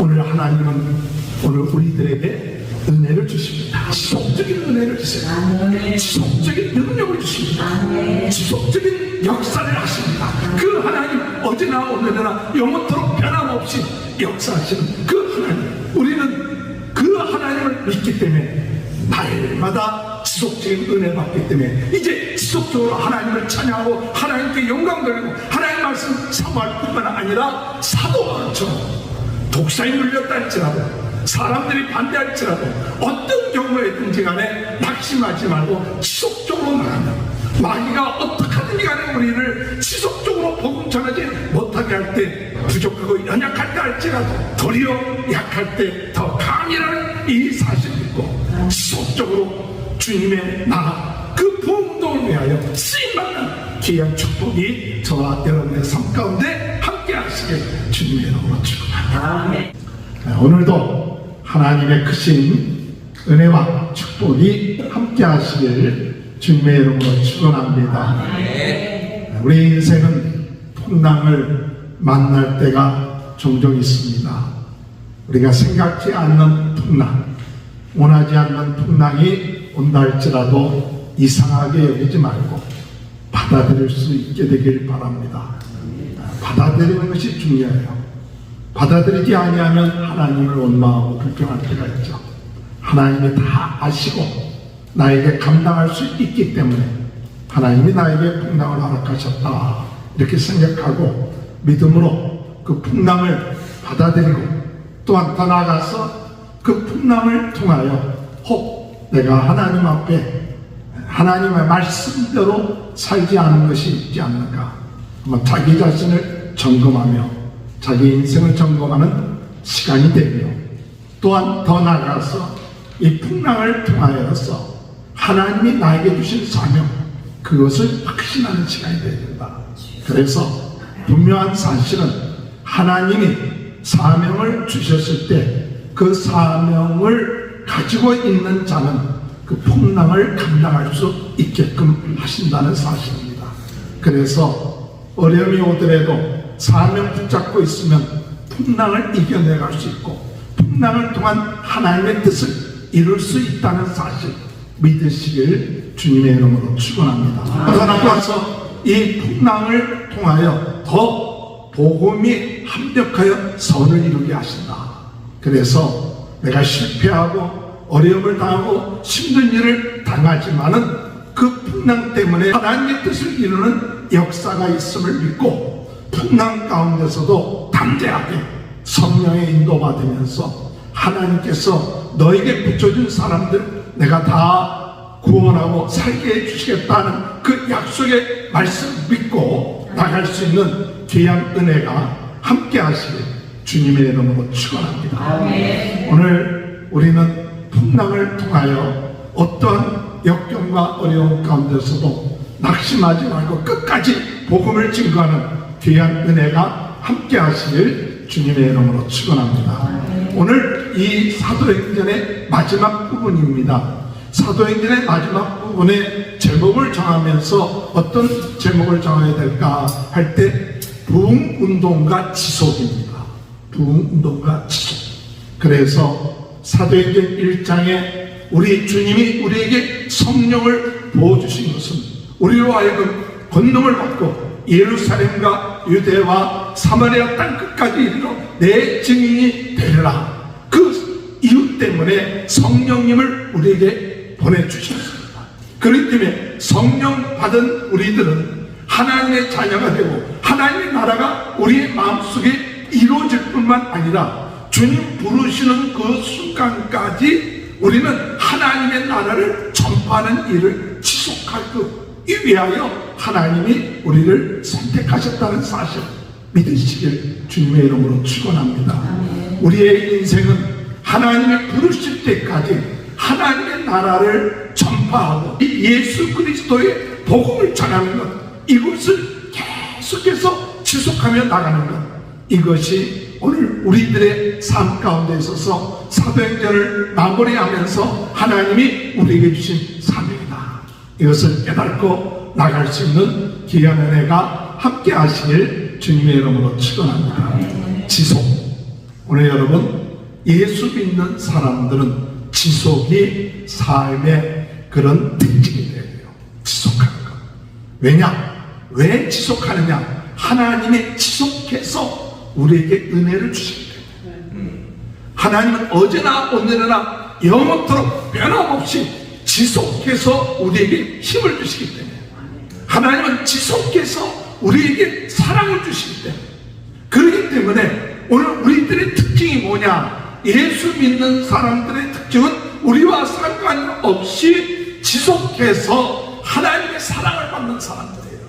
오늘 하나님은 오늘 우리들에게 은혜를 주십니다. 지속적인 은혜를 주세요. 지속적인 능력을 주십니다. 지속적인 역사를 하십니다. 그 하나님 어제나 오늘이나 영원토록 변함없이 역사하시는 그 하나님, 우리는 그 하나님을 믿기 때문에 날마다 지속적인 은혜를 받기 때문에 이제 지속적으로 하나님을 찬양하고 하나님께 영광 돌리고 하나님 말씀 사모할 뿐만 아니라 사도처럼 독사에 눌렸다 할지라도 사람들이 반대할지라도 어떤 경우에든지 간에 낙심하지 말고 지속적으로 나간다. 마귀가 어떻게 하든지 간에 우리를 지속적으로 복음 전하지 못하게 할 때, 부족하고 연약할 때 할지라도 도리어 약할 때 더 강이라는 이 사실을 믿고 지속적으로 주님의 나라 그 부흥동을 위하여 쓰임받는 귀한 축복이 저와 여러분의 삶 가운데 함께 하시길 주님의 이름으로 축원합니다. 오늘도 하나님의 크신 은혜와 축복이 함께 하시길 주님의 이름으로 축원합니다. 우리 인생은 풍랑을 만날 때가 종종 있습니다. 우리가 생각지 않는 풍랑, 원하지 않는 풍랑이 온다 할지라도 이상하게 여기지 말고 받아들일 수 있게 되길 바랍니다. 받아들이는 것이 중요해요. 받아들이지 아니하면 하나님을 원망하고 불평할 때가 있죠. 하나님이 다 아시고 나에게 감당할 수 있기 때문에 하나님이 나에게 풍랑을 허락하셨다 이렇게 생각하고 믿음으로 그 풍랑을 받아들이고 또한 더 나아가서 그 풍랑을 통하여 혹 내가 하나님 앞에 하나님의 말씀대로 살지 않은 것이 있지 않는가 한번 자기 자신을 점검하며 자기 인생을 점검하는 시간이 되며 또한 더 나아가서 이 풍랑을 통하여서 하나님이 나에게 주신 사명 그것을 확신하는 시간이 되어야 된다. 그래서 분명한 사실은 하나님이 사명을 주셨을 때 그 사명을 가지고 있는 자는 그 풍랑을 감당할 수 있게끔 하신다는 사실입니다. 그래서 어려움이 오더라도 사명 붙잡고 있으면 풍랑을 이겨내갈 수 있고 풍랑을 통한 하나님의 뜻을 이룰 수 있다는 사실 믿으시길 주님의 이름으로 축원합니다. 따라서 이 풍랑을 통하여 더 복음이 합력하여 선을 이루게 하신다. 그래서 내가 실패하고 어려움을 당하고 힘든 일을 당하지만은 그 풍랑 때문에 하나님의 뜻을 이루는 역사가 있음을 믿고 풍랑 가운데서도 담대하게 성령의 인도받으면서 하나님께서 너에게 붙여준 사람들 내가 다 구원하고 살게 해주시겠다는 그 약속의 말씀 믿고 나갈 수 있는 귀한 은혜가 함께 하시길 주님의 이름으로 축원합니다. 오늘 우리는 풍랑을 통하여 어떠한 역경과 어려움 가운데서도 낙심하지 말고 끝까지 복음을 증거하는 귀한 은혜가 함께 하시길 주님의 이름으로 축원합니다. 오늘 이 사도행전의 마지막 부분입니다. 사도행전의 마지막 부분에 제목을 정하면서 어떤 제목을 정해야 될까 할 때 부흥운동과 지속입니다. 부흥운동과 지속. 그래서 사도행전 1장에 우리 주님이 우리에게 성령을 부어주신 것은 우리로 하여금 권능을 받고 예루살렘과 유대와 사마리아 땅 끝까지 이르러 내 증인이 되리라. 그 이유 때문에 성령님을 우리에게 보내주셨습니다. 그렇기 때문에 성령 받은 우리들은 하나님의 자녀가 되고 하나님의 나라가 우리의 마음속에 이루어질 뿐만 아니라 주님 부르시는 그 순간까지 우리는 하나님의 나라를 전파하는 일을 지속할 그 위하여 하나님이 우리를 선택하셨다는 사실 믿으시길 주님의 이름으로 축원합니다. 우리의 인생은 하나님이 부르실 때까지 하나님의 나라를 전파하고 예수 그리스도의 복음을 전하는 것 이것을 계속해서 지속하며 나가는 것 이것이 오늘 우리들의 삶 가운데 있어서 사도행전을 마무리하면서 하나님이 우리에게 주신 사명이다. 이것을 깨닫고 나갈 수 있는 귀한 은혜가 함께 하시길 주님의 이름으로 축원합니다. 지속. 오늘 여러분, 예수 믿는 사람들은 지속이 삶의 그런 특징이 돼야 돼요. 지속하는 것. 왜냐? 왜 지속하느냐? 하나님이 지속해서 우리에게 은혜를 주시기 때문에. 하나님은 어제나 오늘이나 영원토록 변함없이 지속해서 우리에게 힘을 주시기 때문에. 하나님은 지속해서 우리에게 사랑을 주시기 때문에. 그렇기 때문에 오늘 우리들의 특징이 뭐냐? 예수 믿는 사람들의 특징은 우리와 상관없이 지속해서 하나님의 사랑을 받는 사람들이에요.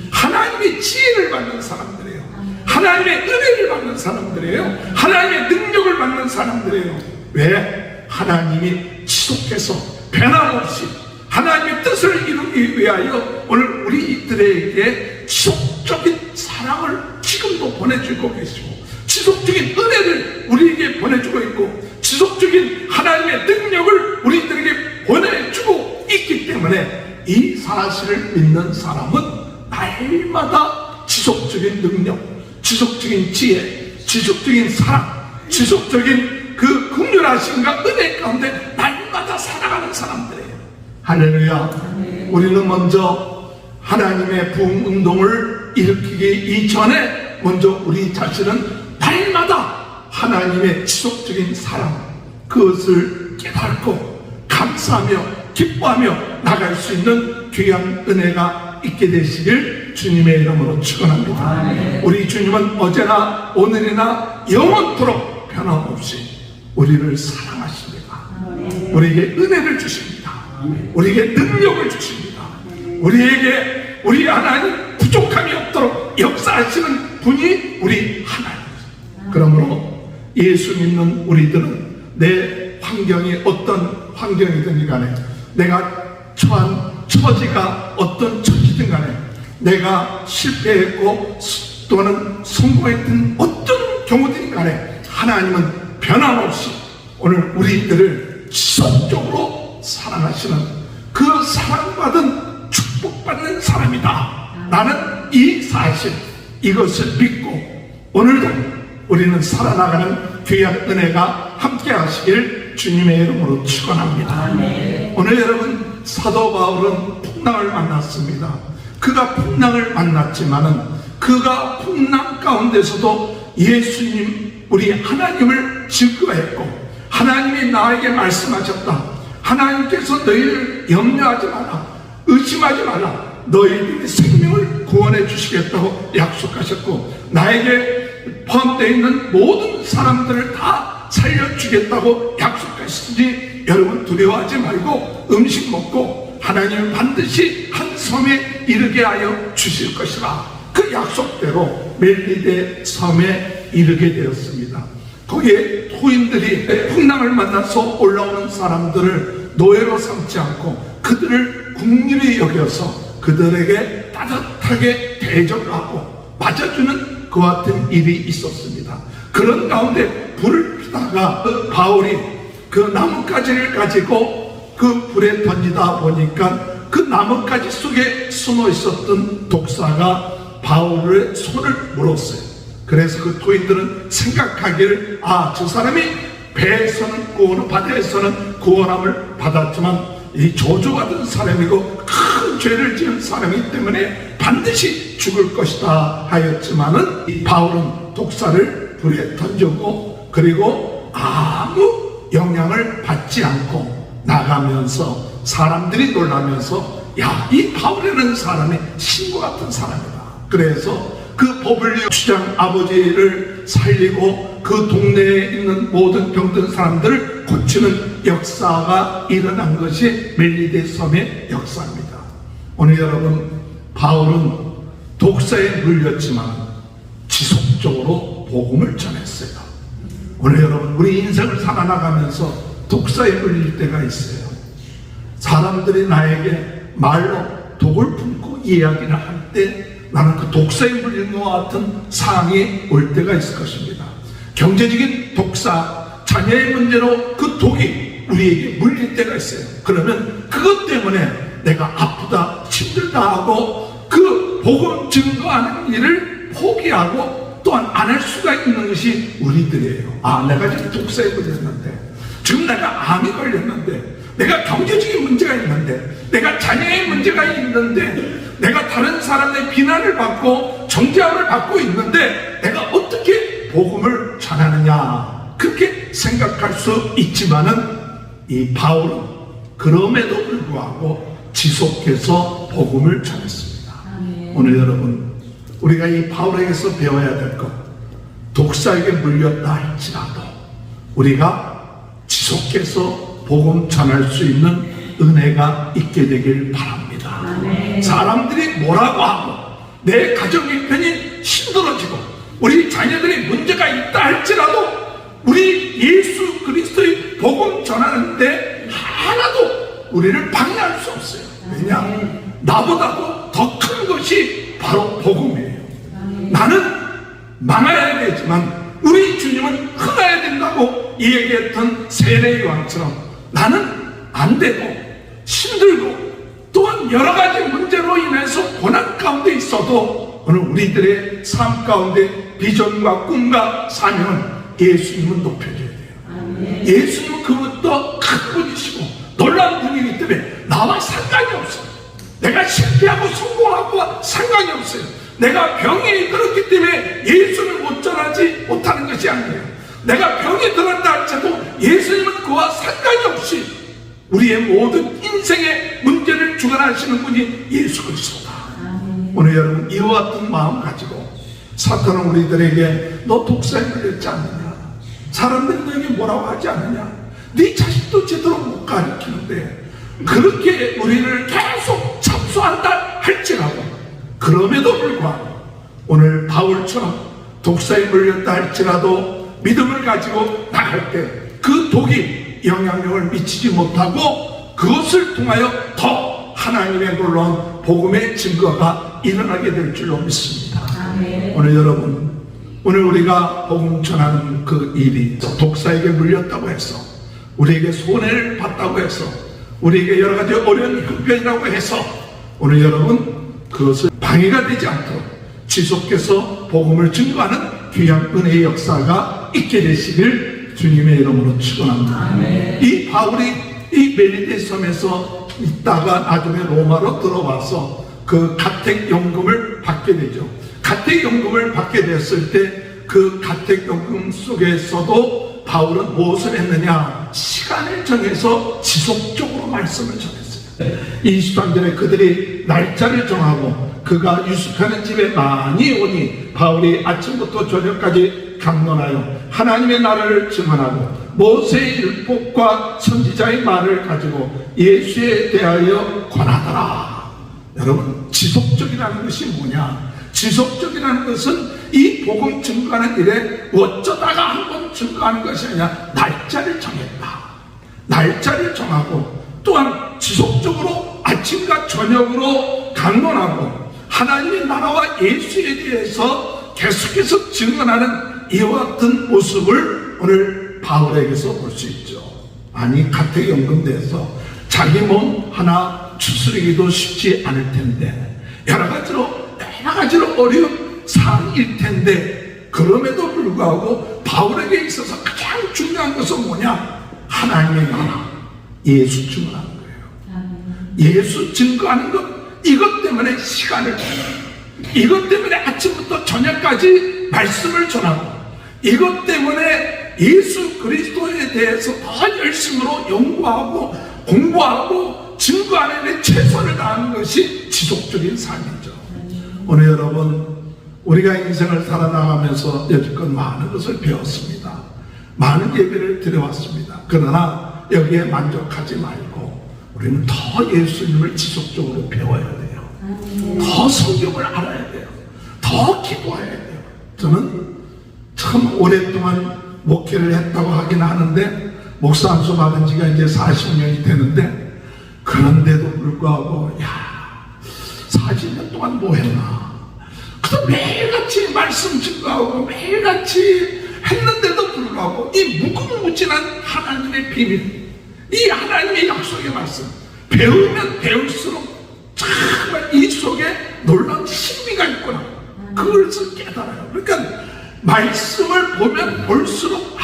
하나님의 지혜를 받는 사람들이에요. 하나님의 은혜를 받는 사람들이에요. 하나님의 능력을 받는 사람들이에요. 왜? 하나님이 지속해서 변함없이 하나님의 뜻을 이루기 위하여 오늘 우리들에게 지속적인 사랑을 지금도 보내주고 계시고, 지속적인 은혜를 우리에게 보내주고 있고, 지속적인 하나님의 능력을 우리들에게 보내주고 있기 때문에 이 사실을 믿는 사람은 날마다 지속적인 능력, 지속적인 지혜, 지속적인 사랑, 지속적인 그 긍휼하심과 은혜 가운데 날마다 살아가는 사람들이에요. 할렐루야. 우리는 먼저 하나님의 부흥 운동을 일으키기 이전에 먼저 우리 자신은 날마다 하나님의 지속적인 사랑, 그것을 깨닫고 감사하며 기뻐하며 나갈 수 있는 귀한 은혜가 있게 되시길 주님의 이름으로 축원합니다. 우리 주님은 어제나 오늘이나 영원토록 변함없이 우리를 사랑하십니다. 우리에게 은혜를 주십니다. 우리에게 능력을 주십니다. 우리에게 우리 하나님 부족함이 없도록 역사하시는 분이 우리 하나님입니다. 그러므로 예수 믿는 우리들은 내 환경이 어떤 환경이든 간에, 내가 처한 처지가 어떤 처지든 간에, 내가 실패했고 또는 성공했던 어떤 경우든 간에 하나님은 변함없이 오늘 우리들을 지속적으로 사랑하시는, 그 사랑받은 축복받는 사람이다. 나는 이 사실, 이것을 믿고 오늘도 우리는 살아나가는 귀한 은혜가 함께 하시길 주님의 이름으로 축원합니다. 오늘 여러분, 사도 바울은 풍랑을 만났습니다. 그가 풍랑을 만났지만은 그가 풍랑 가운데서도 예수님, 우리 하나님을 증거했고, 하나님이 나에게 말씀하셨다. 하나님께서 너희를 염려하지 마라, 의심하지 마라, 너희들의 생명을 구원해 주시겠다고 약속하셨고, 나에게 포함되어 있는 모든 사람들을 다 살려주겠다고 약속하시니 여러분 두려워하지 말고 음식 먹고 하나님은 반드시 한 섬에 이르게 하여 주실 것이라. 그 약속대로 멜리데 섬에 이르게 되었습니다. 거기에 토인들이 풍랑을 만나서 올라오는 사람들을 노예로 삼지 않고 그들을 긍휼히 여겨서 그들에게 따뜻하게 대접을 하고 맞아주는 그와 같은 일이 있었습니다. 그런 가운데 불을 피다가 바울이 그 나뭇가지를 가지고 그 불에 던지다 보니까 그 나뭇가지 속에 숨어 있었던 독사가 바울의 손을 물었어요. 그래서 그 토인들은 생각하기를, 저 사람이 배에서는 구원을, 바다에서는 구원함을 받았지만 이 저주받은 사람이고 큰 죄를 지은 사람이기 때문에 반드시 죽을 것이다 하였지만은 이 바울은 독사를 불에 던졌고, 그리고 아무 영향을 받지 않고 나가면서 사람들이 놀라면서, 이 바울이라는 사람이 신과 같은 사람이다. 그래서 그 버블리오 주장 아버지를 살리고 그 동네에 있는 모든 병든 사람들을 고치는 역사가 일어난 것이 멜리데 섬의 역사입니다. 오늘 여러분, 바울은 독사에 물렸지만 지속적으로 복음을 전했어요. 오늘 여러분, 우리 인생을 살아나가면서 독사에 물릴 때가 있어요. 사람들이 나에게 말로 독을 품고 이야기를 할 때 나는 그 독사에 물린 것과 같은 상황이 올 때가 있을 것입니다. 경제적인 독사, 자녀의 문제로 그 독이 우리에게 물릴 때가 있어요. 그러면 그것 때문에 내가 아프다, 힘들다 하고 그 복음 증거하는 일을 포기하고 또한 안 할 수가 있는 것이 우리들이에요. 아, 내가 지금 독사에 걸렸는데, 지금 내가 암이 걸렸는데, 내가 경제적인 문제가 있는데, 내가 자녀의 문제가 있는데, 내가 다른 사람의 비난을 받고 정죄함을 받고 있는데 내가 어떻게 복음을 전하느냐, 그렇게 생각할 수 있지만은 이 바울은 그럼에도 불구하고 지속해서 복음을 전했습니다. 오늘 여러분, 우리가 이 바울에게서 배워야 될 것, 독사에게 물렸다 할지라도 우리가 지속해서 복음 전할 수 있는 은혜가 있게 되길 바랍니다. 사람들이 뭐라고 하고 내 가정 형편이 힘들어지고 우리 자녀들이 문제가 있다 할지라도 우리 예수 그리스도의 복음 전하는데 하나도 우리를 방해할 수 없어요. 왜냐? 나보다도 더 큰 것이 바로 복음이에요. 나는 망해야 되지만 우리 주님은 흥해야 된다고 얘기했던 세례 요한처럼 나는 안 되고 힘들고 또한 여러 가지 문제로 인해서 고난 가운데 있어도 오늘 우리들의 삶 가운데 비전과 꿈과 사명은 예수님은 높여줘야 돼요. 예수님은 그것도 큰 분이시고 놀라운 분이기 때문에 나와 상관이 없어요. 내가 실패하고 성공하고 상관이 없어요. 내가 병이 들었기 때문에 예수를 못 전하지 못하는 것이 아니에요. 내가 병이 들었다 할지라도 예수님은 그와 상관이 없이 우리의 모든 인생의 문제를 주관하시는 분이 예수 그리스도다. 오늘 여러분, 이와 같은 마음 가지고 사탄은 우리들에게 너 독사에 걸렸지 않느냐, 사람들이 너에게 뭐라고 하지 않느냐, 네 자식도 제대로 못 가르치는데 그렇게 우리를 계속 잡수한다 할지라도 그럼에도 불구하고 오늘 바울처럼 독사에 물렸다 할지라도 믿음을 가지고 나갈 때 그 독이 영향력을 미치지 못하고 그것을 통하여 더 하나님의 놀라운 복음의 증거가 일어나게 될 줄로 믿습니다. 오늘 여러분, 오늘 우리가 복음 전하는 그 일이 독사에게 물렸다고 해서 우리에게 손해를 봤다고 해서 우리에게 여러 가지 어려운 형편이라고 해서 오늘 여러분 그것을 방해가 되지 않도록 지속해서 복음을 증거하는 귀한 은혜의 역사가 있게 되시길 주님의 이름으로 축원합니다. 이 바울이 이 멜리데 섬에서 있다가 나중에 로마로 들어와서 그 가택연금을 받게 되죠. 가택연금을 받게 됐을 때 그 가택연금 속에서도 바울은 무엇을 했느냐, 시간을 정해서 지속적으로 말씀을 전했어요. 23절에 그들이 날짜를 정하고 그가 유숙하는 집에 많이 오니 바울이 아침부터 저녁까지 강론하여 하나님의 나라를 증언하고 모세의 율법과 선지자의 말을 가지고 예수에 대하여 권하더라. 여러분, 지속적이라는 것이 뭐냐? 지속적이라는 것은 이 복음 증거하는 일에 어쩌다가 한번 증거하는 것이 아니라 날짜를 정했다. 날짜를 정하고 또한 지속적으로 아침과 저녁으로 강론하고 하나님의 나라와 예수에 대해서 계속해서 증언하는 이와 같은 모습을 오늘 바울에게서 볼 수 있죠. 아니, 가택연금대에서 자기 몸 하나 추스리기도 쉽지 않을 텐데 여러 가지로 어려운 상황일 텐데 그럼에도 불구하고 바울에게 있어서 가장 중요한 것은 뭐냐? 하나님의 나라, 예수 증거하는 거예요. 예수 증거하는 것, 이것 때문에 시간을 전하고 이것 때문에 아침부터 저녁까지 말씀을 전하고 이것 때문에 예수 그리스도에 대해서 더 열심으로 연구하고 공부하고 증거하는 데 최선을 다하는 것이 지속적인 삶이죠. 오늘 여러분, 우리가 인생을 살아나가면서 여지껏 많은 것을 배웠습니다. 많은 예배를 드려왔습니다. 그러나 여기에 만족하지 말고 우리는 더 예수님을 지속적으로 배워야 돼요. 더 성경을 알아야 돼요. 더 기도해야 돼요. 저는 참 오랫동안 목회를 했다고 하긴 하는데 목사 안수 받은 지가 이제 40년이 되는데 그런데도 불구하고 40년 동안 뭐 했나? 그래서 매일같이 말씀 증거하고 매일같이 했는데도 불구하고 이 무궁무진한 하나님의 비밀, 이 하나님의 약속의 말씀 배우면 배울수록 정말 이 속에 놀라운 신비가 있구나, 그것을 깨달아요. 그러니까 말씀을 보면 볼수록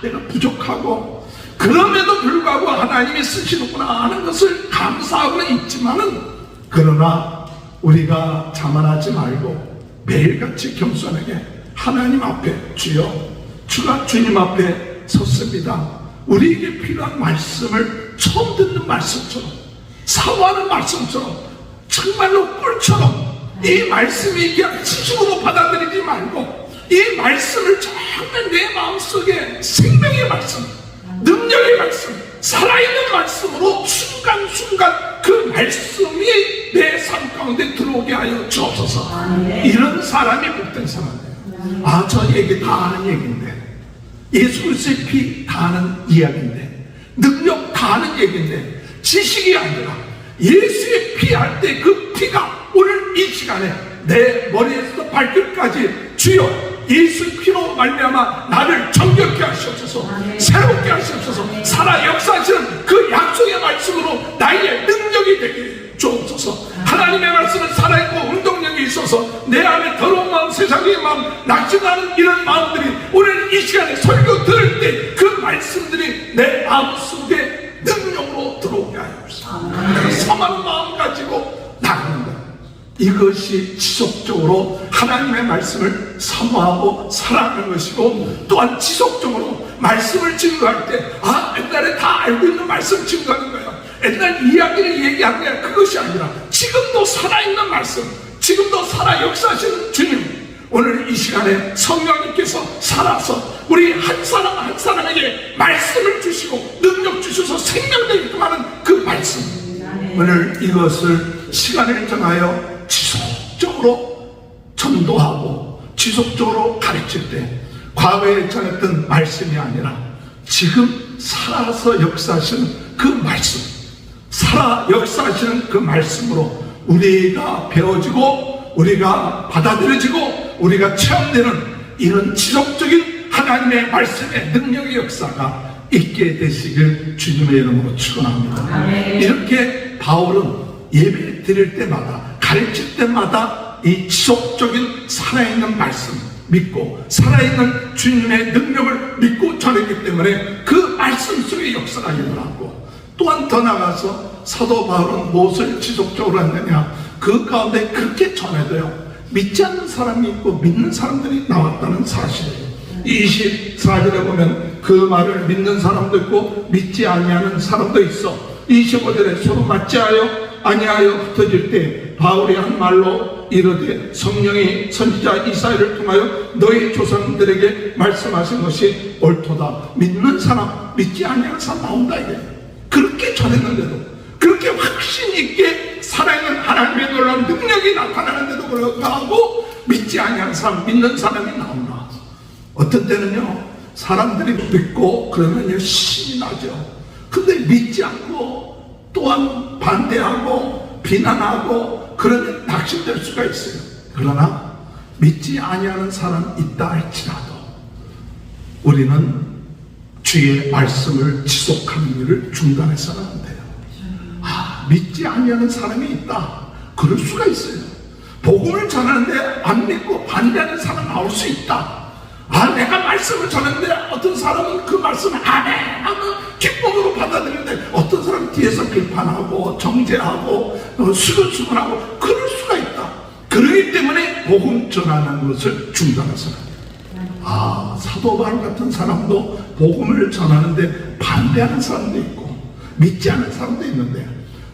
내가 부족하고 그럼에도 불구하고 하나님이 쓰시는구나 하는 것을 감사하고는 있지만은, 그러나 우리가 자만하지 말고 매일같이 겸손하게 하나님 앞에, 주가 주님 앞에 섰습니다. 우리에게 필요한 말씀을 처음 듣는 말씀처럼, 사모하는 말씀처럼, 정말로 꿀처럼 이 말씀이 그냥 지식으로 받아들이지 말고 이 말씀을 정말 내 마음속에 생명의 말씀, 능력의 말씀, 살아있는 말씀으로 순간순간 그 말씀이 내 삶 가운데 들어오게 하여 주옵소서. 이런 사람이 복된 사람이에요. 저 얘기 다 아는 얘기인데, 예수 그리스도의 피 다 아는 이야기인데, 능력 다 아는 얘기인데, 지식이 아니라 예수의 피 할 때 그 피가 오늘 이 시간에 내 머리에서 발끝까지 주여 예수 피로 말미암아 나를 정결케 하시옵소서, 새롭게 하시옵소서, 살아 역사하시는 그 약속의 말씀으로 나의 능력이 되게 주옵소서. 하나님의 말씀은 살아있고 운동력이 있어서 내 안에 더러운 마음, 세상의 마음, 낙심하는 이런 마음들이 오늘 이 시간에 설교 들을 때 그 말씀들이 내 마음속에 능력으로 들어오게 하옵소서. 내가 성한 마음 가지고 나가는 거야. 이것이 지속적으로 하나님의 말씀을 사모하고 사랑하는 것이고, 또한 지속적으로 말씀을 증거할 때 옛날에 다 알고 있는 말씀 증거하는 거야. 옛날 이야기를 얘기하는 게 그것이 아니라 지금도 살아있는 말씀, 지금도 살아 역사하시는 주님, 오늘 이 시간에 성령님께서 살아서 우리 한 사람 한 사람에게 말씀을 주시고 능력 주셔서 생명되게끔 하는 그 말씀, 오늘 이것을 시간을 정하여 지속적으로 전도하고 지속적으로 가르칠 때 과거에 전했던 말씀이 아니라 지금 살아서 역사하시는 그 말씀, 살아 역사하시는 그 말씀으로 우리가 배워지고 우리가 받아들여지고 우리가 체험되는 이런 지속적인 하나님의 말씀의 능력의 역사가 있게 되시길 주님의 이름으로 축원합니다. 이렇게 바울은 예배 드릴 때마다, 가르칠 때마다 이 지속적인 살아있는 말씀 믿고 살아있는 주님의 능력을 믿고 전했기 때문에 그 말씀 속의 역사가 일어나고, 또한 더 나아가서 사도 바울은 무엇을 지속적으로 했느냐, 그 가운데 그렇게 전해도요 믿지 않는 사람이 있고 믿는 사람들이 나왔다는 사실이에요. 24절에 보면 그 말을 믿는 사람도 있고 믿지 아니하는 사람도 있어. 25절에 서로 아니하여 흩어질 때 바울이 한 말로 이르되 성령이 선지자 이사야를 통하여 너희 조상들에게 말씀하신 것이 옳도다. 믿는 사람, 믿지 아니하는 사람 나온다 이게. 그렇게 전했는데도, 그렇게 확신 있게 살아있는 하나님의 놀라운 능력이 나타나는데도 불구하고 믿지 아니하는 사람, 믿는 사람이 나온다. 어떤 때는요 사람들이 믿고 그러면 신이 나죠. 근데 믿지 않고 또한 반대하고 비난하고 그러면 낙심될 수가 있어요. 그러나 믿지 아니하는 사람이 있다 할지라도 우리는 주의 말씀을 지속하는 일을 중단해서는 안 돼요. 믿지 아니하는 사람이 있다, 그럴 수가 있어요. 복음을 전하는데 안 믿고 반대하는 사람 나올 수 있다. 내가 말씀을 전했는데 어떤 사람은 그 말씀을 아멘 하면 기쁨으로 받아들이는데 어떤 사람은 뒤에서 비판하고 정죄하고 수근수근하고 그럴 수가 있다. 그렇기 때문에 복음 전하는 것을 중단해서는 안 돼요. 사도 바울 같은 사람도 복음을 전하는데 반대하는 사람도 있고 믿지 않는 사람도 있는데,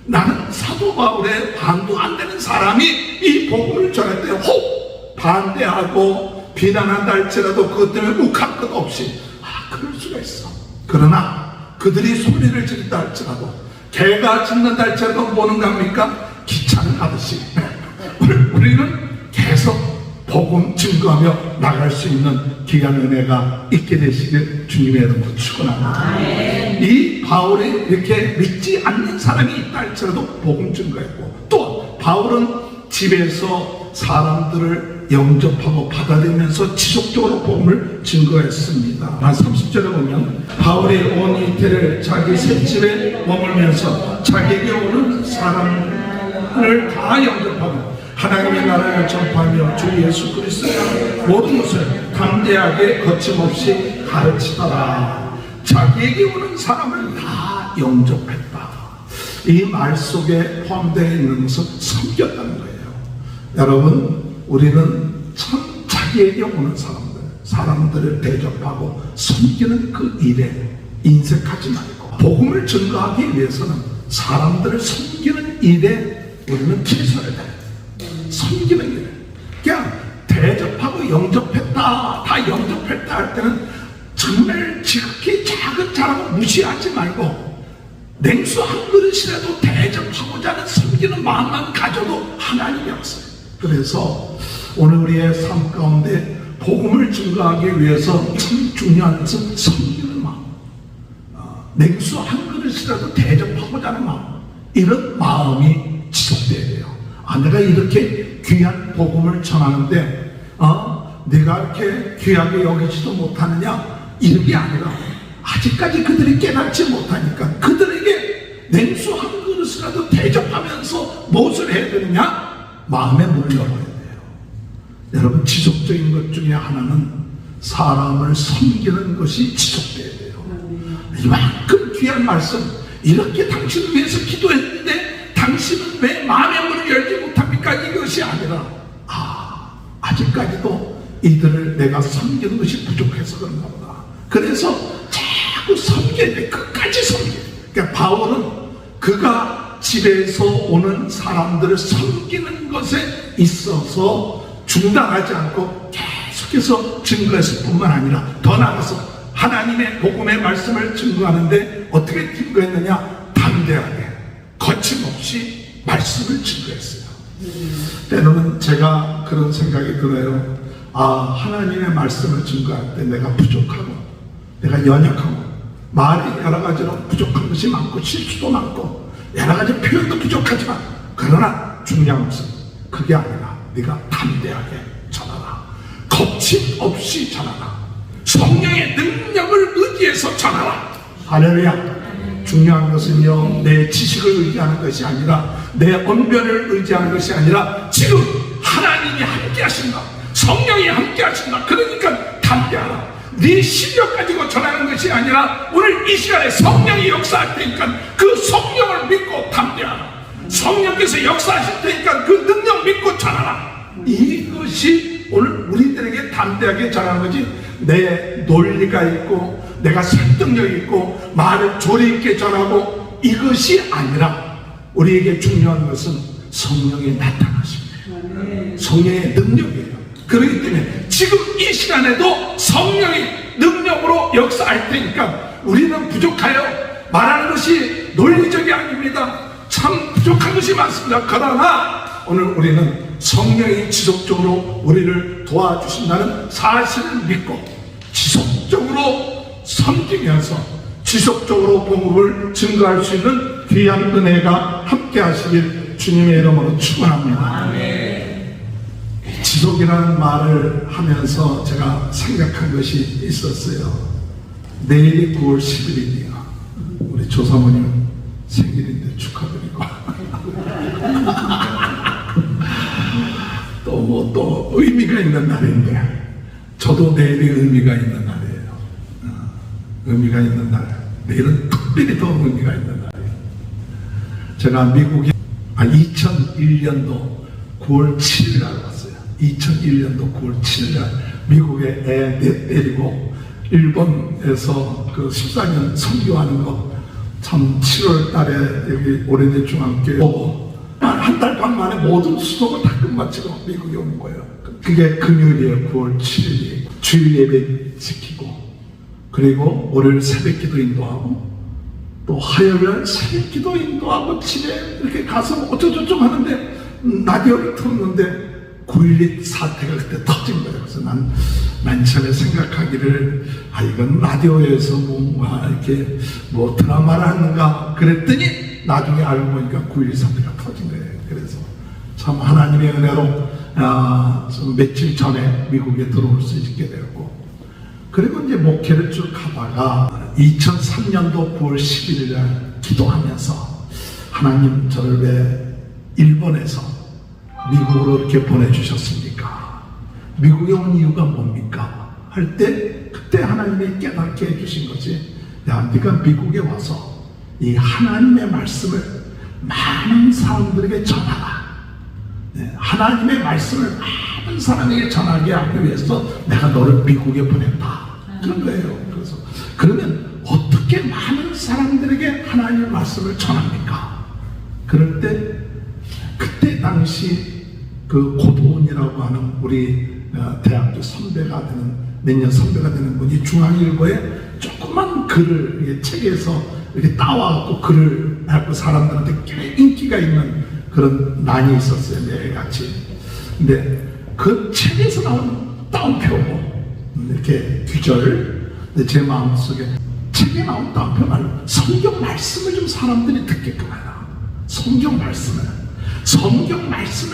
나는 사도 바울의 반도 안 되는 사람이 이 복음을 전할 때 혹 반대하고 비난한다 할지라도 그것 때문에 욱할 것 없이 그럴 수가 있어. 그러나 그들이 소리를 지른다 할지라도, 개가 짖는다 할지라도 뭐는 갑니까? 기차는 가듯이 우리는 계속 복음 증거하며 나갈 수 있는 귀한 은혜가 있게 되시길 주님의 이름으로 축원합니다. 이 바울이 이렇게 믿지 않는 사람이 있다 할지라도 복음 증거했고, 또 바울은 집에서 사람들을 영접하고 받아들이면서 지속적으로 복음을 증거했습니다. 30절에 보면 바울이 온 이태를 자기 셋집에 머물면서 자기에게 오는 사람을 다 영접하고 하나님의 나라를 전파하며 주 예수 그리스도의 모든 것을 담대하게 거침없이 가르치더라. 자기에게 오는 사람을 다 영접했다. 이 말 속에 포함되어 있는 것은 섬겼다는 거예요. 여러분, 우리는 참 자기에게 오는 사람들을 대접하고 섬기는 그 일에 인색하지 말고, 복음을 증거하기 위해서는 사람들을 섬기는 일에 우리는 최선을 다해요. 섬기는 일, 그냥 대접하고 영접했다, 다 영접했다 할 때는 정말 지극히 작은 자라고 무시하지 말고 냉수 한 그릇이라도 대접하고자 하는 섬기는 마음만 가져도 하나님이 없어요. 그래서 오늘 우리의 삶 가운데 복음을 증거하기 위해서 참 중요한 것은 섬기는 마음, 냉수 한 그릇이라도 대접하고자 하는 마음, 이런 마음이 지속돼야 돼요. 내가 이렇게 귀한 복음을 전하는데 내가 이렇게 귀하게 여기지도 못하느냐, 이런 게 아니라 아직까지 그들이 깨닫지 못하니까 그들에게 냉수 한 그릇이라도 대접하면서 무엇을 해야 되느냐? 마음의 문을 열어야 돼요. 여러분, 지속적인 것 중에 하나는 사람을 섬기는 것이 지속돼야 돼요. 이만큼 귀한 말씀, 이렇게 당신을 위해서 기도했는데 당신은 왜 마음의 문을 열지 못합니까? 이것이 아니라 아직까지도 이들을 내가 섬기는 것이 부족해서 그런가 보다. 그래서 자꾸 섬겨야 돼. 끝까지 섬겨야 돼. 그러니까 바울은 그가 집에서 오는 사람들을 섬기는 것에 있어서 중단하지 않고 계속해서 증거했을 뿐만 아니라 더 나아가서 하나님의 복음의 말씀을 증거하는데 어떻게 증거했느냐? 담대하게 거침없이 말씀을 증거했어요. 때로는 제가 그런 생각이 들어요. 하나님의 말씀을 증거할 때 내가 부족하고 내가 연약하고 말이 여러 가지로 부족한 것이 많고 실수도 많고 여러 가지 표현도 부족하지만, 그러나 중요한 것은 그게 아니라 네가 담대하게 전하라. 거침없이 전하라. 성령의 능력을 의지해서 전하라. 할렐루야. 중요한 것은요, 내 지식을 의지하는 것이 아니라, 내 언변을 의지하는 것이 아니라 지금 하나님이 함께 하신다, 성령이 함께 하신다. 그러니까 담대하라. 네 실력 가지고 전하는 것이 아니라 오늘 이 시간에 성령이 역사할 테니까 그 성령을 믿고 담대하라. 성령께서 역사하실 테니까 그 능력 믿고 전하라. 이것이 오늘 우리들에게 담대하게 전하는 거지, 내 논리가 있고 내가 설득력 있고 말을 조리 있게 전하고 이것이 아니라, 우리에게 중요한 것은 성령이 나타나십니다. 성령의 능력이에요. 그렇기 때문에 지금 이 시간에도 성령이 능력으로 역사할 테니까 우리는 부족하여 말하는 것이 논리적이 아닙니다. 참 부족한 것이 많습니다. 그러나 오늘 우리는 성령이 지속적으로 우리를 도와주신다는 사실을 믿고 지속적으로 섬기면서 지속적으로 복음을 증거할 수 있는 귀한 은혜가 함께 하시길 주님의 이름으로 축원합니다. 아멘. 지속이라는 말을 하면서 제가 생각한 것이 있었어요. 내일이 9월 10일이에요. 우리 조사모님 생일인데 축하드리고 또 의미가 있는 날인데, 저도 내일이 의미가 있는 날이에요. 의미가 있는 날. 내일은 특별히 더 의미가 있는 날이에요. 제가 미국에 2001년도 9월 7일 날 왔어요. 2001년도 9월 7일 날 미국에 애 데리고 일본에서 그 14년 선교하는 거 참 7월 달에 여기 오래된 중앙교회 오고 한 달 반 만에 모든 수속을 다 끝마치고 미국에 온 거예요. 그게 금요일이에요. 9월 7일이 주일 예배 지키고, 그리고 월요일 새벽 기도 인도하고, 또 화요일 새벽 기도 인도하고 집에 이렇게 가서 어쩌고저쩌고 하는데 라디오를 틀었는데 9.11 사태가 그때 터진 거예요. 그래서 난 맨 처음에 생각하기를 이건 라디오에서 이렇게 드라마를 하는가 그랬더니 나중에 알고 보니까 9.11 사태가 터진 거예요. 그래서 참 하나님의 은혜로 좀 며칠 전에 미국에 들어올 수 있게 되었고, 그리고 이제 목회를 쭉 하다가 2003년도 9월 11일 날 기도하면서 하나님, 저를 왜 일본에서 미국으로 이렇게 보내주셨습니까? 미국에 온 이유가 뭡니까? 할 때 그때 하나님이 깨닫게 해주신 것이, 야, 네가 미국에 와서 이 하나님의 말씀을 많은 사람들에게 전하라. 하나님의 말씀을 많은 사람에게 전하게 하기 위해서 내가 너를 미국에 보냈다. 그런 거예요. 그래서 그러면 어떻게 많은 사람들에게 하나님의 말씀을 전합니까? 그럴 때 그때 당시 그 고도원이라고 하는 우리 대학교 선배가 되는, 매년 선배가 되는 분이 중앙일보에 조그만 글을 책에서 이렇게 따와갖고 글을 하고 사람들한테 꽤 인기가 있는 그런 난이 있었어요. 매일같이. 근데 그 책에서 나온 따옴표 이렇게 규절, 제 마음속에 책에 나온 따옴표 말로 성경 말씀을 좀 사람들이 듣게끔 하라. 성경 말씀을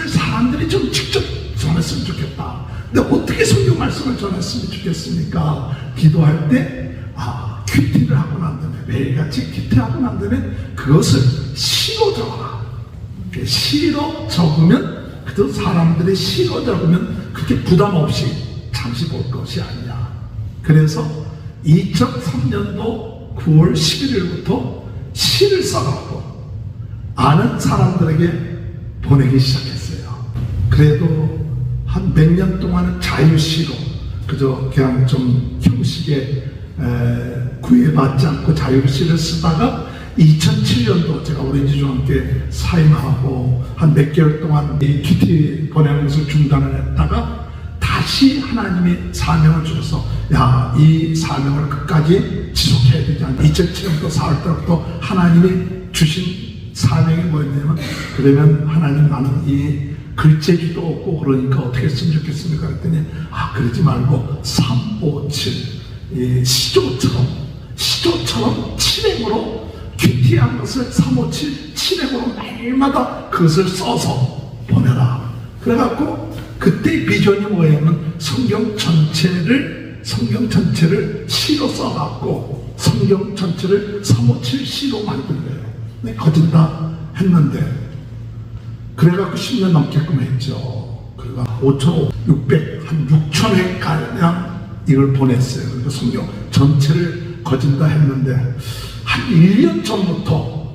사람들이 좀 직접 전했으면 좋겠다. 근데 어떻게 성경 말씀을 전했으면 좋겠습니까? 기도할 때 큐티를 하고 난 다음에, 매일같이 큐티하고 난 다음에 그것을 시로 적어라. 시로 적으면, 그래도 사람들이 시로 적으면 그렇게 부담 없이 잠시 볼 것이 아니냐. 그래서 2003년도 9월 11일부터 시를 써갖고 아는 사람들에게 보내기 시작했어요. 그래도 한 몇 년 동안은 자유시로, 그저 그냥 좀 형식에 구애받지 않고 자유시를 쓰다가 2007년도 제가 오렌지주와 함께 사임하고 한 몇 개월 동안 이 큐티 보내는 것을 중단을 했다가 다시 하나님이 사명을 주셔서, 야, 이 사명을 끝까지 지속해야 되지 않나. 2007년도 4월 달부터 하나님이 주신 사명이 뭐였냐면, 그러면 하나님, 나는 이 글재기도 없고 그러니까 어떻게 했으면 좋겠습니까? 그랬더니 그러지 말고 357 이 시조처럼 칠행으로 큐티한 것을 357 칠행으로 매일마다 그것을 써서 보내라. 그래갖고 그때 비전이 뭐냐면 성경 전체를 시로 써갖고 성경 전체를 357 시로 만든 거예요. 네, 거진다 했는데, 그래갖고 10년 넘게끔 했죠. 그리고 5,600, 한 6,000회가량 이걸 보냈어요. 그러니까 성경 전체를 거진다 했는데, 한 1년 전부터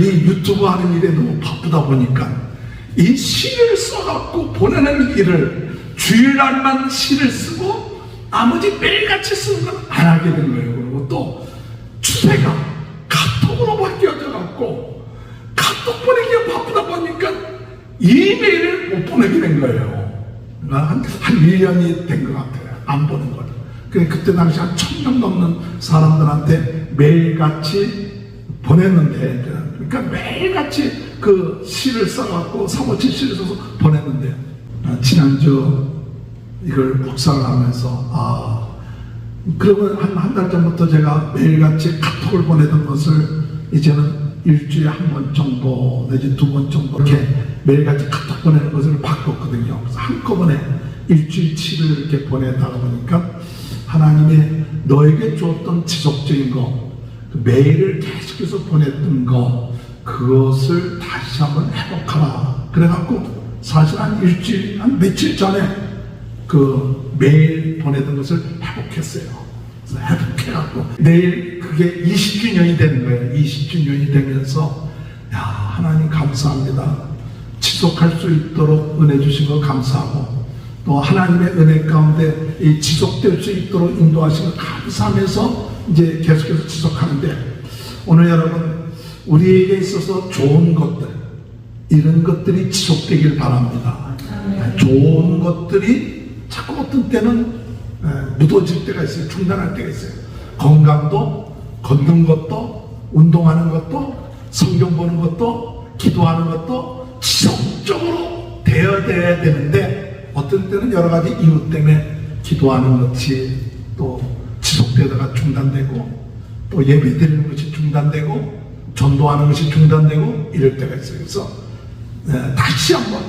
이 유튜브 하는 일에 너무 바쁘다 보니까 이 시를 써갖고 보내는 일을, 주일날만 시를 쓰고 나머지 매일같이 쓰는 건 안 하게 된 거예요. 그리고 또 주제가 카톡으로 바뀌어져갖고 카톡 보내기가 바쁘다 보니까 이메일을 못 보내게 된 거예요. 한 1년이 된 것 같아요. 안 보는 걸. 그때 당시 한 1,000명 넘는 사람들한테 매일같이 보냈는데, 그러니까 매일같이 그 시를 써갖고 357 시를 써서 보냈는데, 지난주 이걸 묵상을 하면서 그러면 한 달 전부터 제가 매일같이 카톡을 보내던 것을 이제는 일주일에 한 번 정도 내지 2번 정도 이렇게 매일같이 카톡 보내는 것을 바꿨거든요. 그래서 한꺼번에 일주일치를 이렇게 보내다가 보니까 하나님이 너에게 주었던 지속적인 거, 그 메일을 계속해서 보냈던 거, 그것을 다시 한번 회복하라. 그래갖고 사실 한 일주일, 한 며칠 전에 그 메일 보내던 것을 회복했어요. 그래서 회복해갖고 내일 그게 20주년이 되는 거예요. 20주년이 되면서, 야, 하나님 감사합니다. 지속할 수 있도록 은혜 주신 거 감사하고, 또 하나님의 은혜 가운데 이 지속될 수 있도록 인도하신 거 감사하면서 이제 계속해서 지속하는데, 오늘 여러분, 우리에게 있어서 좋은 것들, 이런 것들이 지속되길 바랍니다. 좋은 것들이 자꾸 어떤 때는 묻어질 때가 있어요. 중단할 때가 있어요. 건강도, 걷는 것도, 운동하는 것도, 성경 보는 것도, 기도하는 것도 지속적으로 되어야 되는데, 어떤 때는 여러 가지 이유 때문에 기도하는 것이 또 지속되다가 중단되고, 또 예배 드리는 것이 중단되고, 전도하는 것이 중단되고, 이럴 때가 있어요. 그래서 다시 한번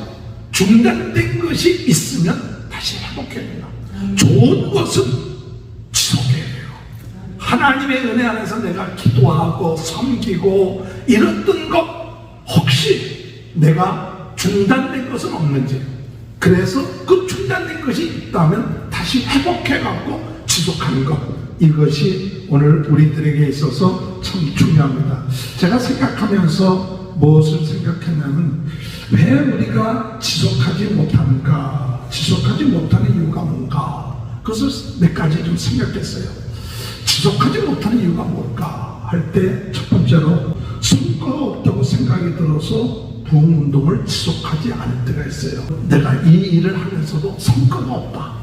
중단된 것이 있으면 다시 회복해야 됩니다. 좋은 것은 지속해야 돼요. 하나님의 은혜 안에서 내가 기도하고 섬기고 이랬던 것, 혹시 내가 중단된 것은 없는지, 그래서 그 중단된 것이 있다면 다시 회복해갖고 지속하는 것, 이것이 오늘 우리들에게 있어서 참 중요합니다. 제가 생각하면서 무엇을 생각했냐면, 왜 우리가 지속하지 못하는가, 지속하지 못하는 이유가 뭔가, 그것을 몇 가지 좀 생각했어요. 지속하지 못하는 이유가 뭘까 할 때, 첫 번째로 성과가 없다고 생각이 들어서 부흥운동을 지속하지 않을 때가 있어요. 내가 이 일을 하면서도 성과가 없다.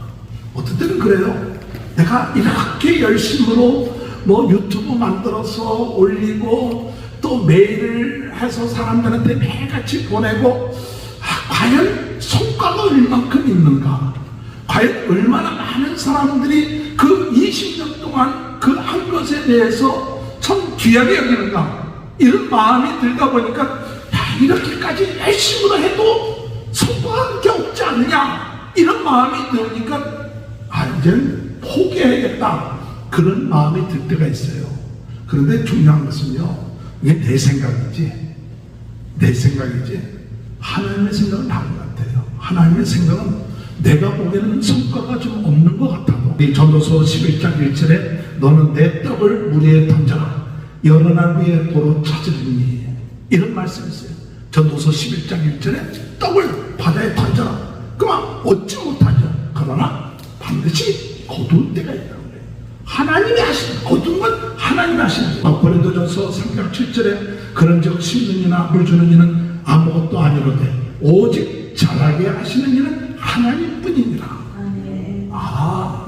어떤 때는 그래요. 내가 이렇게 열심으로 뭐 유튜브 만들어서 올리고 또 메일을 해서 사람들한테 매일같이 보내고, 과연 성과가 얼만큼 있는가, 과연 얼마나 많은 사람들이 그 20년 동안 그 한 것에 대해서 참 귀하게 여기는가, 이런 마음이 들다 보니까, 야, 이렇게까지 열심으로 해도 성과가 그렇게 없지 않느냐, 이런 마음이 들으니까 이제는 포기해야겠다, 그런 마음이 들 때가 있어요. 그런데 중요한 것은요, 이게 내 생각이지 하나님의 생각은 다른 것 같아요. 하나님의 생각은 내가 보기에는 성과가 좀 없는 것 같아도, 이 전도서 11장 1절에 너는 내 떡을 물 위에 던져라, 여러 날 위에 도로 찾으리니, 이런 말씀이 있어요. 전도서 11장 1절에 떡을 바다에 던져라. 그만 얻지 못하죠. 그러나 반드시 거둘 때가 있다는 거예요. 하나님이 하시는, 거둔 건 하나님이 하시는 거예요. 고린도전서 3장 7절에 그런즉 심는 이나 물 주는 이는 아무것도 아니로되 오직 자라게 하시는 이는 하나님뿐이니라.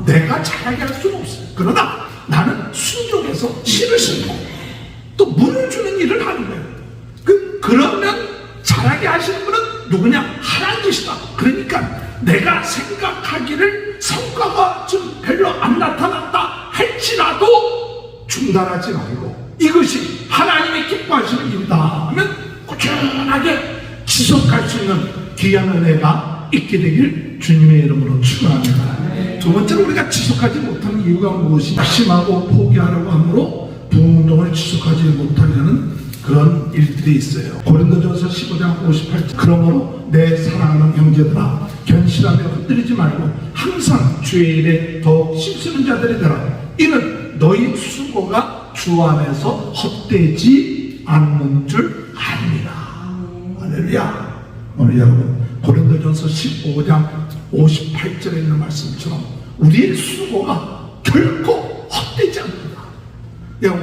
내가 자라게 할 수는 없어요. 그러나 나는 순종해서 씨를 심고 또 물을 주는 일을 하는 거예요. 그러면 자라게 하시는 분은 누구냐? 하나님이시다. 그러니까 내가 생각하기를 성과가 좀 별로 안 나타났다 할지라도 중단하지 말고, 이것이 하나님이 기뻐하시는 일이다 하면 꾸준하게 지속할 수 있는 귀한 은혜가 있게 되길 주님의 이름으로 축원합니다. 두 번째로, 우리가 지속하지 못하는 이유가 무엇이냐? 낙심하고 포기하려고 함으로 부흥운동을 지속하지 못하게 하는 그런 일들이 있어요. 고린도전서 15장 58절, 그러므로 내 사랑하는 형제들아, 견실하며 흔들리지 말고 항상 주의 일에 더욱 힘쓰는 자들이 되라. 이는 너희 수고가 주 안에서 헛되지 않는 줄 압니다. 할렐루야. 오늘 여러분, 고린도전서 15장 58절에 있는 말씀처럼 우리의 수고가 결코 헛되지 않는다.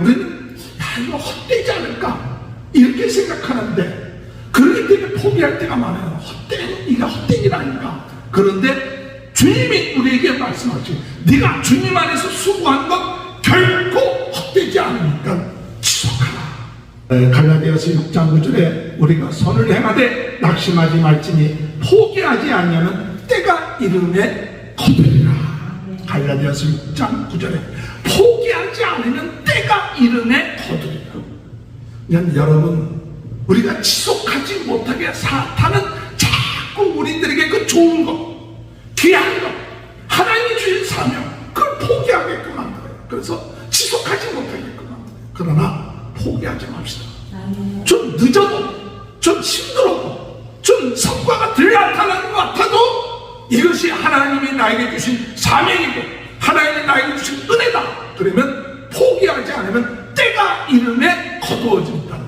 우리는 이거 헛되지 않을까 이렇게 생각하는데, 그렇기 때문에 포기할 때가 많아요. 이게 헛된 일 아닌가. 그런데 주님이 우리에게 말씀하시죠. 네가 주님 안에서 수고한 것 결코 헛되지 않으니까 지속하라. 갈라디아서 6장 9절에 우리가 선을 행하되 낙심하지 말지니 포기하지 아니하면 때가 이름에 거두리라. 갈라디아서 6장 9절에 포기하지 않으면 때가 이름에 거두리라. 여러분, 우리가 지속하지 못하게 사탄은 자꾸 우리들에게 그 좋은 것, 귀한 것, 하나님이 주신 사명, 그걸 포기하게끔 만들어요. 그래서 지속하지 못하게끔 만들어요. 그러나 포기하지 맙시다. 좀 늦어도, 좀 힘들어도, 좀 성과가 덜 나타나는 것 같아도 이것이 하나님이 나에게 주신 사명이고 하나님이 나에게 주신 은혜다. 그러면 포기하지 않으면 때가 이름에 거두어진다는,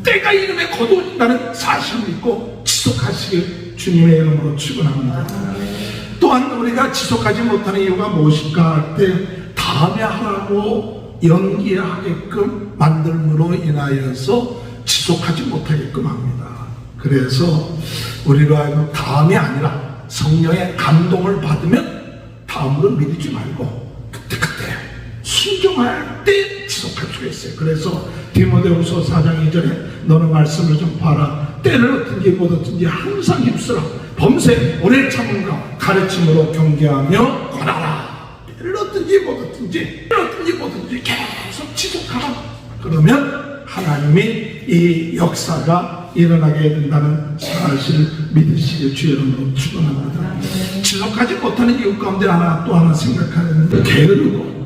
때가 이름에 거두어진다는 사실을 믿고 지속하시길 주님의 이름으로 축원합니다. 또한 우리가 지속하지 못하는 이유가 무엇일까 할 때, 다음에 하라고 연기하게끔 만들므로 인하여서 지속하지 못하게끔 합니다. 그래서 우리로 하여금 다음이 아니라 성령의 감동을 받으면 다음으로 미루지 말고 그때 순종할 때 지속할 수가 있어요. 그래서 디모데후서 4장 2절에 너는 말씀을 좀 봐라. 때를 얻든지 못 얻든지 항상 힘쓰라. 범세 오래 참음과 가르침으로 경계하며 권하라. 때를 얻든지 못 얻든지 계속 지속하라. 그러면 하나님이 이 역사가 일어나게 된다는 사실을 믿으시길 주의 이름으로 축원합니다. 지속하지 못하는 이유 가운데 또 하나 생각하는데, 게으르고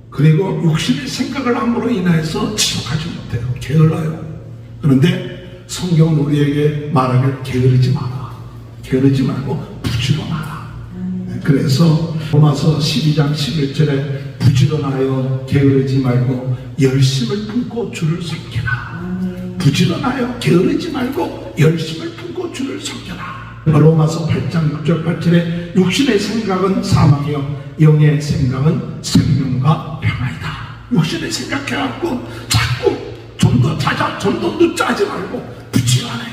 그리고 육신의 생각을 함으로 인해서 지속하지 못해요. 게을러요. 그런데 성경은 우리에게 말하길 게으르지 마라. 게으르지 말고 부지런하라. 그래서 로마서 12장 11절에 부지런하여 게으르지 말고 열심을 품고 주를 섬기라. 부지런하여 게으르지 말고 열심을 품고 주를 섬기라. 로마서 8장 6절 8절에 육신의 생각은 사망이요 영의 생각은 생명과 평안이다. 육신의 생각해갖고 자꾸 좀 더 자자, 좀 더 늦자지 말고 부지런해.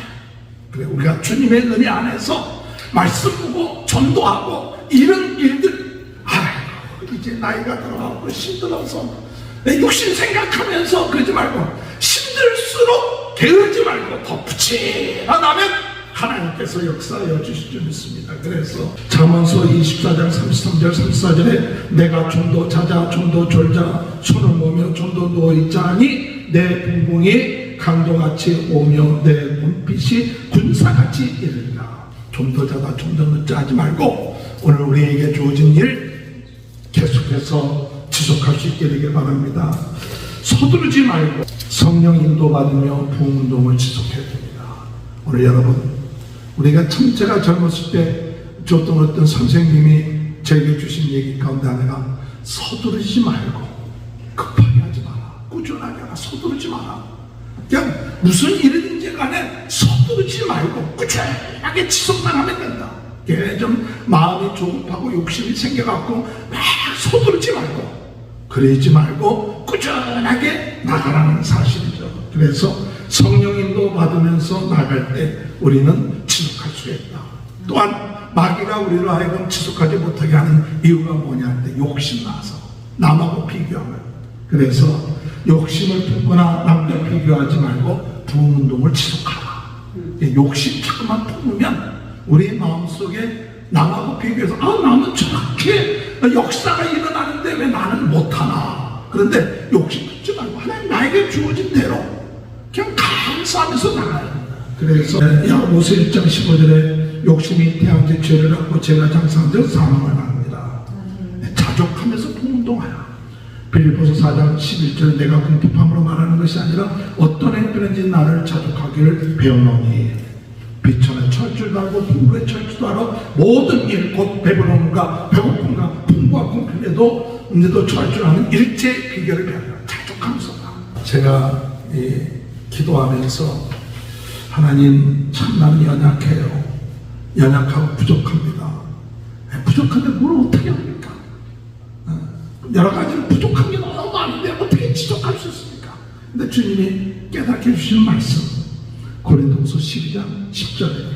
그래, 우리가 주님의 은혜 안에서 말씀 보고 전도하고 이런 일들, 아이고 이제 나이가 들어가고 힘들어서 내 육신 생각하면서 그러지 말고 힘들수록 게으르지 말고 더 부지런하면 하나님께서 역사하여 주실 줄 믿습니다. 그래서 잠언서 24장 33절 34절에 내가 좀 더 자자 좀 더 졸자 손을 모으며 좀 더 누워있자니 내 분봉이 강도같이 오며 내 눈빛이 군사같이 이르리라. 좀 더 자다 좀 더 늦자 하지 말고 오늘 우리에게 주어진 일 계속해서 지속할 수 있게 되길 바랍니다. 서두르지 말고 성령 인도받으며 부흥운동을 지속해야 됩니다. 오늘 여러분, 우리가 참 제가 젊었을 때 줬던 어떤 선생님이 제게 주신 얘기 가운데 하나가 서두르지 말고 급하게 하지 마라. 꾸준하게 하라. 서두르지 마라. 그냥 무슨 일이든지 간에 서두르지 말고 꾸준하게 지속만 하면 된다. 이게 좀 마음이 조급하고 욕심이 생겨갖고 막 서두르지 말고 그러지 말고 꾸준하게 나가라는 사실이죠. 그래서 성령 인도 받으면서 나갈 때 우리는 지속할 수 있다. 또한 마귀가 우리로 하여금 지속하지 못하게 하는 이유가 뭐냐 할 때 욕심나서 남하고 비교하면, 그래서 욕심을 품거나 남과 비교하지 말고 부흥운동을 지속하라. 욕심 자꾸만 품으면 우리 마음속에 남하고 비교해서 나는 저렇게 역사가 일어나는데 왜 나는 못하나. 그런데 욕심 품지 말고 하나님 나에게 주어진 대로 그냥 감사하면서 나가야 합니다. 그래서 야고보서 1장 15절에 욕심이 태양제 죄를 갖고 죄가 장사한 자 사망을 합니다. 자족하면서 부흥운동하라. 빌립보서 4장 11절 내가 궁핍함으로 말하는 것이 아니라 어떤 행편인지 나를 자족하기를 배우노니 비천에 철줄도 알고 풍부에 철줄도 알아 모든 일 곧 배부름과 배고픔과 풍부와 궁핍에도 은혜도 철줄하는 일제 비결을 배우라. 자족하면서 제가 기도하면서 하나님 참 나는 연약해요. 연약하고 부족합니다. 부족한데 뭘 어떻게 합니까? 여러 가지로 부족한 게 너무 많은데 어떻게 지속할 수 있습니까? 근데 주님이 깨닫게 해주시는 말씀 고린도후서 12장 10절에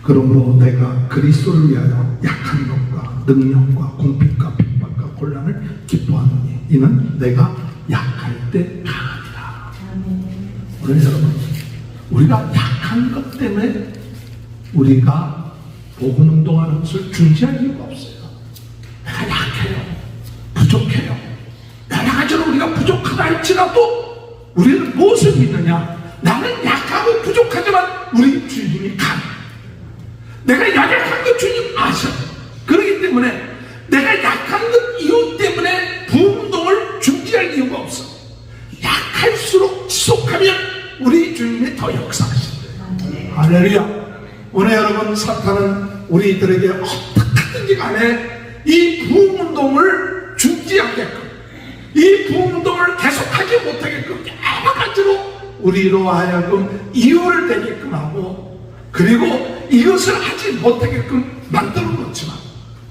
그러므로 내가 그리스도를 위하여 약한 것과 능력과 공핍과 핍박과 곤란을 기뻐하노니 이는 내가 약할 때 강하리라. 오늘 여러분, 우리가 약한 것 때문에 우리가 복음 운동하는 것을 중지할 이유가 없어요. 내가 약해요. 부족해요. 여러 가지로 우리가 부족하다 할지라도 우리는 무엇을 믿느냐? 나는 약하고 부족하지만 우리 주님이 강해. 내가 약한 것 주님 아셔. 그렇기 때문에 내가 약한 것 이유 때문에 부흥운동을 중지할 이유가 없어. 약할수록 지속하면 우리 주님이 더 역사하신대요. 할렐루야. 오늘 여러분, 사탄은 우리들에게 어떻게든지 간에 이 부흥운동을 중지하게끔, 이 부흥운동을 계속하지 못하게끔 여러 가지로 우리로 하여금 이유를 대게끔 하고, 그리고 이것을 하지 못하게끔 만들어 놓지만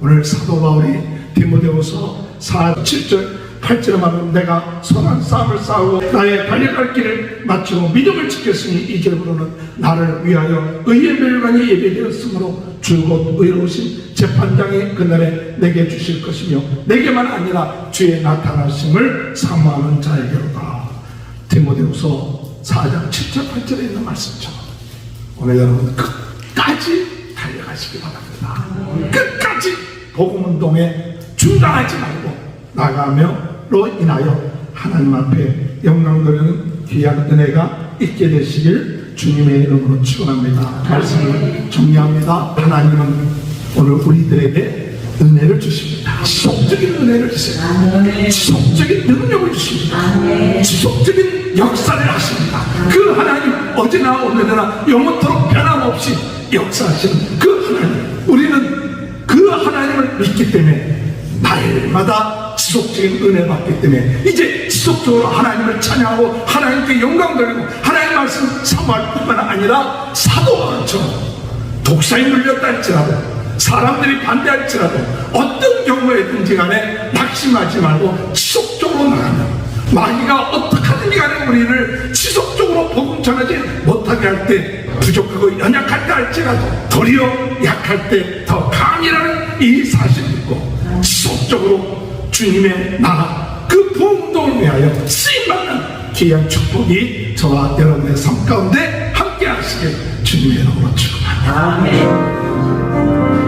오늘 사도 바울이 디모데후서 4, 7절 8절에 말하면 내가 선한 싸움을 싸우고 나의 달려갈 길을 마치고 믿음을 지켰으니 이제부로는 나를 위하여 의의 멸관이 예배되었으므로 주 곧 의로우신 재판장이 그날에 내게 주실 것이며 내게만 아니라 주의 나타나심을 사모하는 자에게로다. 디모데후서 4장 7절 8절에 있는 말씀처럼 오늘 여러분 끝까지 달려가시기 바랍니다. 끝까지 복음운동에 중단하지 말고 나가며로 인하여 하나님 앞에 영광 돌리는 귀한 은혜가 있게 되시길 주님의 이름으로 축원합니다. 말씀을 정리합니다. 하나님은 오늘 우리들에게 은혜를 주십니다. 지속적인 은혜를 주십니다. 지속적인 능력을 주십니다. 지속적인 역사를 하십니다. 그 하나님 어제나 오늘이나 영원토록 변함없이 역사하시는 그 하나님, 우리는 그 하나님을 믿기 때문에 날마다 지속적인 은혜 받기 때문에 이제 지속적으로 하나님을 찬양하고 하나님께 영광 돌리고 하나님 말씀 사모할 뿐만 아니라 사도 바울처럼 독사에 눌렸다 할지라도 사람들이 반대할지라도 어떤 경우에든지 간에 낙심하지 말고 지속적으로 나간다. 마귀가 어떻게 하든지 간에 우리를 지속적으로 복음 전하지 못하게 할 때, 부족하고 연약할 때 할지라도 도리어 약할 때 더 강이라는 이 사실을 믿고 지속적으로 주님의 나라 그 부흥동을 위하여 쓰임받는 귀한 축복이 저와 여러분의 삶 가운데 함께 하시길 주님의 이름으로 축복합니다. 아멘.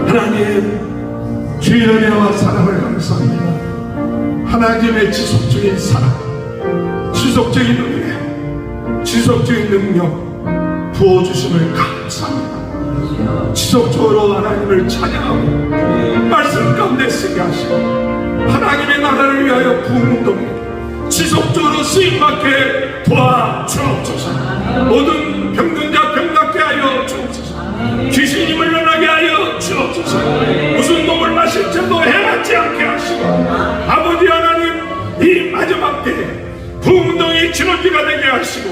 하나님, 주의 은혜와 사랑을 감사합니다. 하나님의 지속적인 사랑, 지속적인 은혜, 지속적인 능력 부어주심을 감사합니다. 지속적으로 하나님을 찬양하고 말씀 가운데 쓰게 하시고 하나님의 나라를 위하여 부흥동에 지속적으로 쓰임받게 도와주옵소서. 모든 병든 자 병낫게 하여 주옵소서. 귀신이 물러나게 하여 주옵소서. 무슨 놈을 마실지도 해맞지 않게 하시고 아버지 하나님, 이 마지막 때에 부흥동이 진원지가 되게 하시고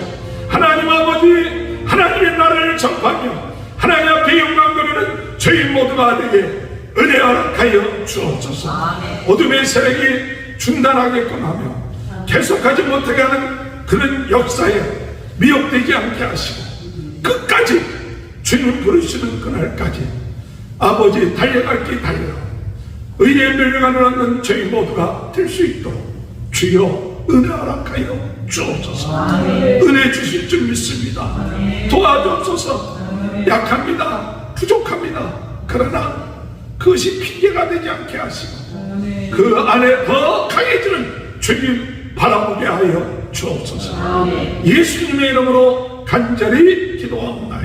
하나님 아버지, 하나님의 나라를 전파하며 하나님 앞에 영광 돌리는 저희 모두가 되게 은혜 허락하여 주옵소서. 어둠의 세력이 중단하게끔 하며 계속하지 못하게 하는 그런 역사에 미혹되지 않게 하시고 끝까지 주님 부르시는 그날까지 아버지 달려갈 길 달려 의에 밀려가는 저희 모두가 될 수 있도록 주여 은혜 허락하여 주옵소서. 은혜 주실 줄 믿습니다. 도와주옵소서. 약합니다. 부족합니다. 그러나 그것이 핑계가 되지 않게 하시고 그 안에 더 강해지는 주님 바라보게 하여 주옵소서. 예수님의 이름으로 간절히 기도합니다.